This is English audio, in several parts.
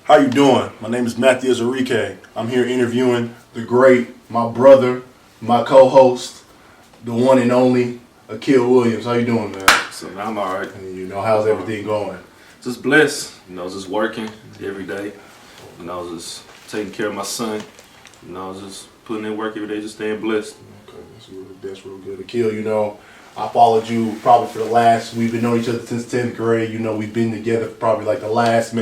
How you doing? My name is Matthew Azarike. I'm here interviewing the great, my brother, my co-host, the one and only Akil Williams. How you doing, man? So now I'm alright. How's everything going? Just blessed, just working every day. Just taking care of my son. Just putting in work every day, just staying blessed. Okay, that's real good. Akil, I followed you probably for we've been knowing each other since 10th grade. We've been together for probably like the last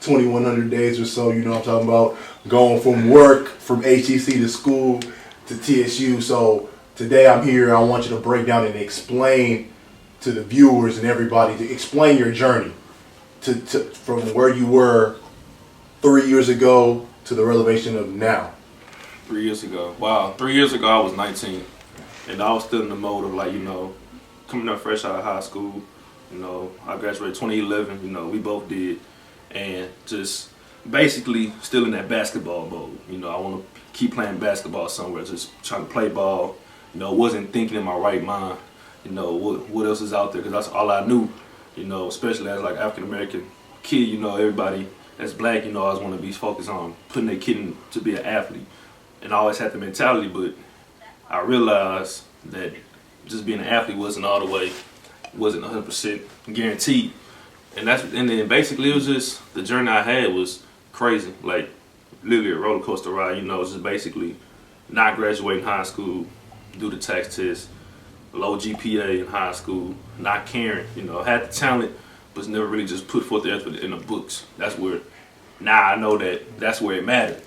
2,100 days or so. I'm talking about going from work, from HEC to school to TSU. So today I'm here. I want you to break down and explain to the viewers and everybody to explain your journey from where you were 3 years ago to the revelation of now. 3 years ago. Wow. 3 years ago I was 19. And I was still in the mode of coming up fresh out of high school. I graduated 2011, we both did. And just basically still in that basketball mode. I want to keep playing basketball somewhere, just trying to play ball. Wasn't thinking in my right mind, what else is out there, because that's all I knew, especially as like African American kid, everybody that's black, I always want to be focused on putting their kid in to be an athlete. And I always had the mentality, but I realized that just being an athlete wasn't 100% guaranteed. And then basically it was just, the journey I had was crazy, like literally a roller coaster ride, just basically not graduating high school, do the tax test, low GPA in high school, not caring, had the talent, but never really just put forth the effort in the books. That's where, now I know that's where it mattered,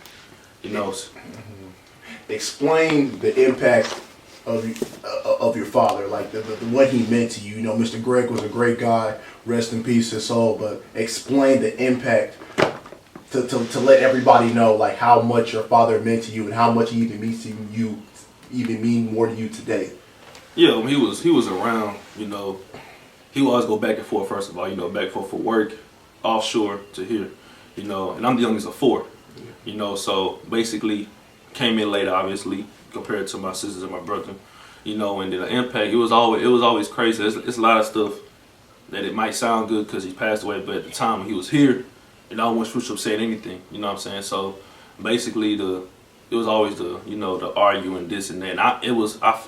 Explain the impact of your father, like what he meant to you. Mr. Greg was a great guy, rest in peace his soul, but explain the impact to let everybody know like how much your father meant to you and how much he even means to you, even mean more to you today. Yeah, when he was around, he would always go back and forth, first of all, back and forth for work, offshore to here, and I'm the youngest of four, so basically came in later, obviously, compared to my sisters and my brother, and then the impact, it was always crazy. It's a lot of stuff that it might sound good because he passed away, but at the time when he was here, I wasn't supposed to say anything, you know what I'm saying? So basically it was always the arguing this and that. And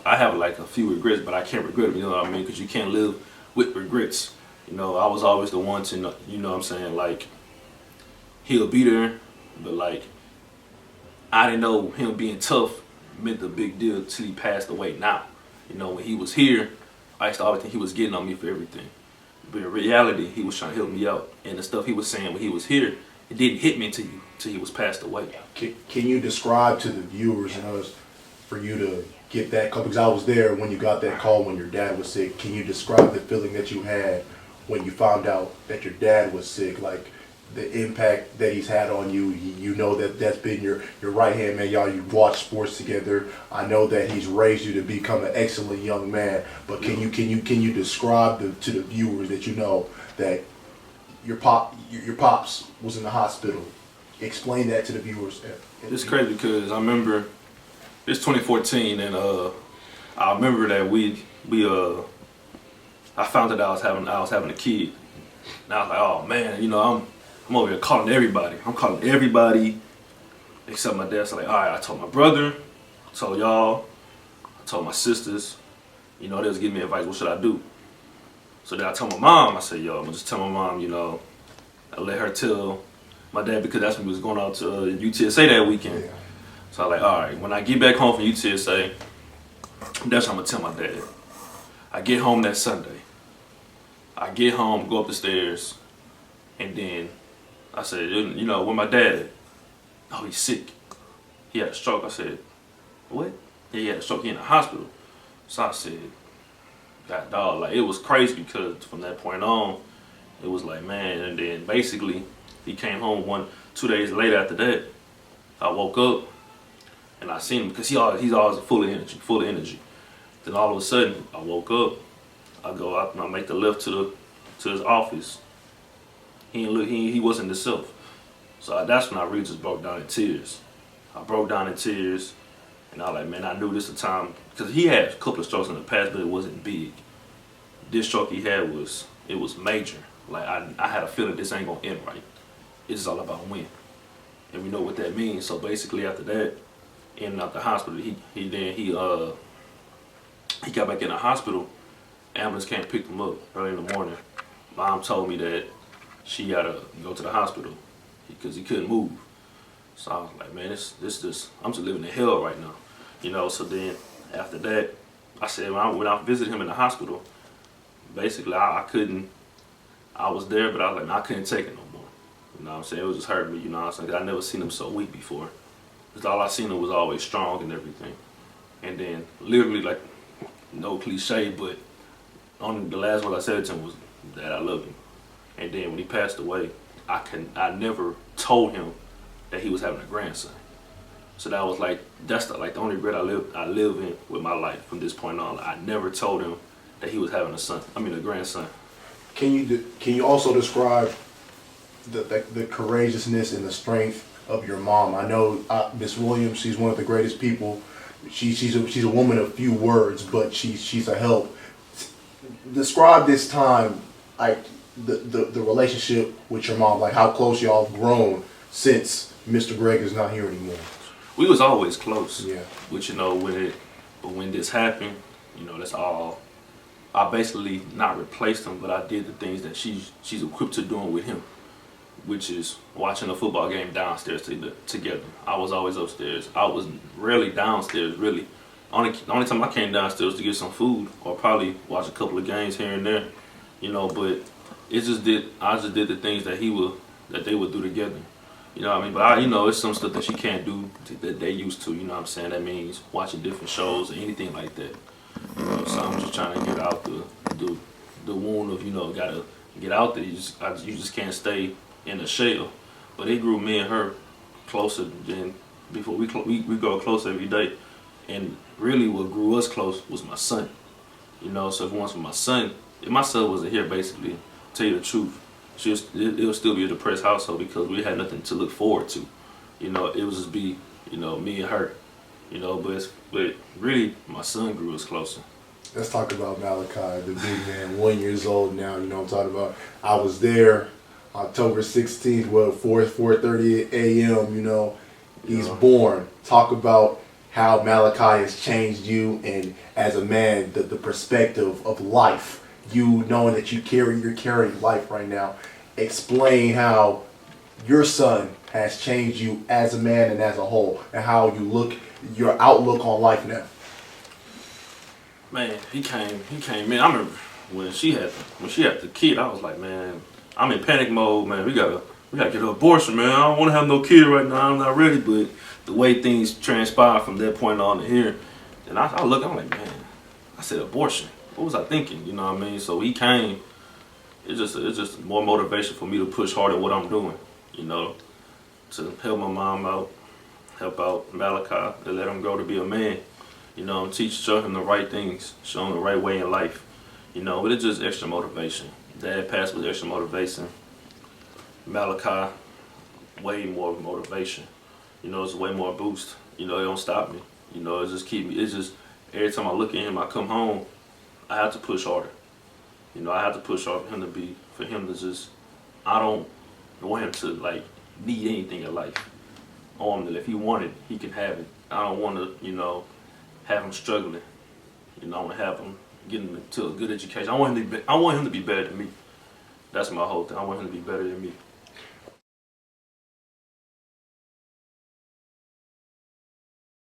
I have like a few regrets, but I can't regret them, you know what I mean? Because you can't live with regrets. I was always the one to, you know what I'm saying, like, he'll be there, but like, I didn't know him being tough meant the big deal till he passed away now. When he was here, I used to always think he was getting on me for everything. But in reality, he was trying to help me out. And the stuff he was saying when he was here, it didn't hit me until he was passed away. Can you describe to the viewers and us, for you to get that call, because I was there when you got that call when your dad was sick, can you describe the feeling that you had when you found out that your dad was sick, like the impact that he's had on you? That's been your right hand man, y'all. You watch sports together. I know that he's raised you to become an excellent young man. But can you describe to the viewers that that your pops was in the hospital? Explain that to the viewers. It's crazy because I remember it's 2014, and I remember that I found out I was having a kid, and I was like, oh man, I'm over here calling everybody. I'm calling everybody except my dad. So like, all right, I told my brother, I told y'all, I told my sisters. They was giving me advice. What should I do? So then I told my mom. I said, yo, I'm gonna just tell my mom. I let her tell my dad, because that's when we was going out to UTSA that weekend. Yeah. So I was like, all right, when I get back home from UTSA, that's what I'm gonna tell my dad. I get home that Sunday. I get home, go up the stairs, and then I said, where my dad at? Oh, he's sick. He had a stroke. I said, what? Yeah, he had a stroke. He in the hospital. So I said, God dog, like, it was crazy because from that point on, it was like, man. And then basically, he came home 2 days later after that. I woke up and I seen him because he's always full of energy. Then all of a sudden, I woke up. I go out and I make the lift to his office. He wasn't himself. So that's when I really just broke down in tears. I broke down in tears, and I was like, man, I knew this the time, because he had a couple of strokes in the past, but it wasn't big. This stroke he had was major. Like I had a feeling this ain't gonna end right. it's all about win, and we know what that means. So basically, after that, in and out the hospital, he got back in the hospital. Ambulance can't pick him up early in the morning. Mom told me that she gotta go to the hospital because he couldn't move. So I was like, man, this I'm just living in hell right now, you know. So then after that, I said when I visited him in the hospital, basically I couldn't. I was there, but I was like, I couldn't take it no more. You know what I'm saying? It was just hurting me. You know what I'm saying? 'Cause I never seen him so weak before. Cause all I seen him was always strong and everything. And then literally, like, no cliche, but on the last one I said to him was that I love him. And then when he passed away, I never told him that he was having a grandson. So that was like the only regret I live in with my life from this point on. I never told him that he was having a grandson. Can you also describe the courageousness and the strength of your mom? I know Miss Williams. She's one of the greatest people. She's a woman of few words, but she's a help. Describe this time, like the relationship with your mom, like how close y'all have grown since Mr. Greg is not here anymore. We was always close. Yeah. Which, you know, when this happened, you know, that's all. I basically not replaced him, but I did the things that she's equipped to doing with him, which is watching a football game downstairs together. I was always upstairs. I was rarely downstairs, really. The only time I came downstairs to get some food or probably watch a couple of games here and there, you know. But I just did the things that they would do together. You know what I mean? But you know, it's some stuff that she can't do that they used to. You know what I'm saying? That means watching different shows or anything like that. You know, so I'm just trying to get out the wound of, you know, gotta get out there. You just can't stay in a shell. But it grew me and her closer than before. We go close every day, and really what grew us close was my son. You know, so if it wasn't for my son, if my son wasn't here, basically, to tell you the truth, it'll still be a depressed household because we had nothing to look forward to. You know, it would just be, you know, me and her. You know, but really, my son grew us closer. Let's talk about Malachi, the big man, 1 year old now. You know what I'm talking about? I was there October 16th, 4:30 a.m. You know, he's born. Talk about how Malachi has changed you, and as a man, the perspective of life. You knowing that you're carrying life right now. Explain how your son has changed you as a man and as a whole, and how you look, your outlook on life now. Man, he came in. I remember when she had the kid, I was like, man, I'm in panic mode, man. We gotta get an abortion, man. I don't want to have no kid right now. I'm not ready. But the way things transpired from that point on to here, and I'm like, man, I said abortion. What was I thinking? You know what I mean? So he came. It's just more motivation for me to push hard at what I'm doing. You know, to help my mom out, help out Malachi, to let him grow to be a man. You know, show him the right things, show him the right way in life. You know, but it's just extra motivation. Dad passed with extra motivation. Malachi, way more motivation. You know, it's way more boost. You know, it don't stop me. You know, it just keep me. It's just every time I look at him, I come home, I have to push harder. You know, I have to push harder for him to just. I don't want him to like need anything in life. I want him to, if he wanted, he can have it. I don't want to, you know, have him struggling. You know, I want to have him getting to a good education. I want him to be better than me. That's my whole thing. I want him to be better than me.